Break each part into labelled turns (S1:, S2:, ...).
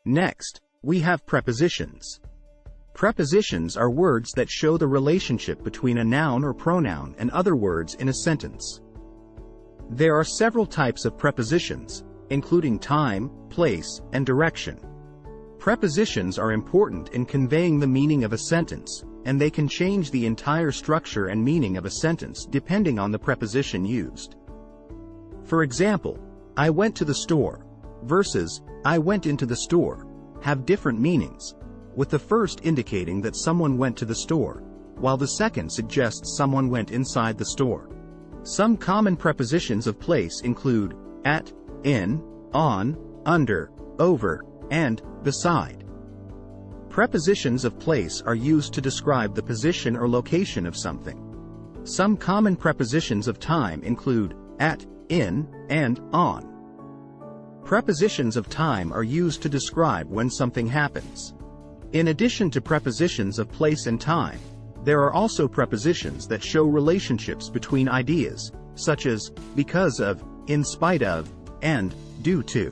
S1: Next, we have prepositions. Prepositions are words that show the relationship between a noun or pronoun and other words in a sentence. There are several types of prepositions, including time, place, and direction. Prepositions are important in conveying the meaning of a sentence, and they can change the entire structure and meaning of a sentence depending on the preposition used. For example, I went to the store versus I went into the store have different meanings, with the first indicating that someone went to the store, while the second suggests someone went inside the store. Some common prepositions of place include at, in, on, under, over, and beside. Prepositions of place are used to describe the position or location of something. Some common prepositions of time include at, in, and on. Prepositions of time are used to describe when something happens. In addition to prepositions of place and time, there are also prepositions that show relationships between ideas, such as because of, in spite of, and due to.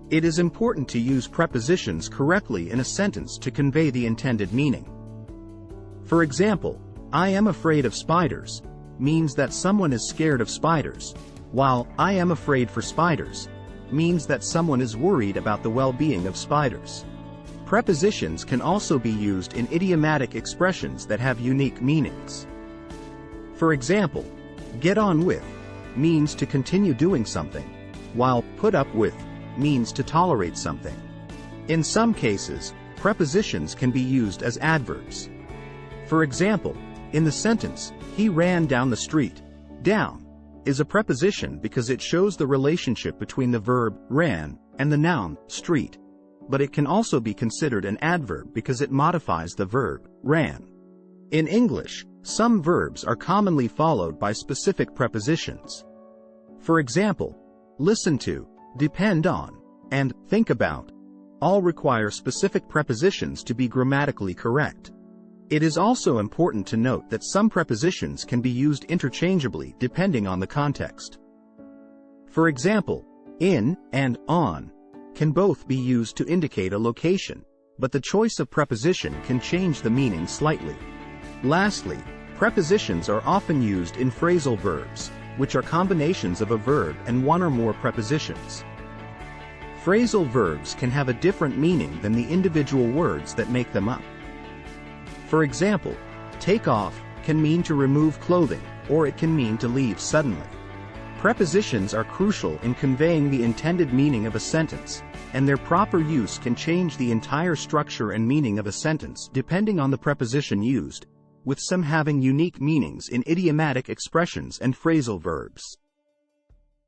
S1: It is important to use prepositions correctly in a sentence to convey the intended meaning. For example, I am afraid of spiders means that someone is scared of spiders, while I am afraid for spiders means that someone is worried about the well-being of spiders. Prepositions can also be used in idiomatic expressions that have unique meanings. For example, get on with means to continue doing something, while put up with means to tolerate something. In some cases, prepositions can be used as adverbs. For example, in the sentence, he ran down the street, down is a preposition because it shows the relationship between the verb ran and the noun street, but it can also be considered an adverb because it modifies the verb ran. In English, some verbs are commonly followed by specific prepositions. For example, listen to, depend on, and think about all require specific prepositions to be grammatically correct. It is also important to note that some prepositions can be used interchangeably depending on the context. For example, in and on can both be used to indicate a location, but the choice of preposition can change the meaning slightly. Lastly, prepositions are often used in phrasal verbs, which are combinations of a verb and one or more prepositions. Phrasal verbs can have a different meaning than the individual words that make them up. For example, take off can mean to remove clothing, or it can mean to leave suddenly. Prepositions are crucial in conveying the intended meaning of a sentence, and their proper use can change the entire structure and meaning of a sentence depending on the preposition used, with some having unique meanings in idiomatic expressions and phrasal verbs.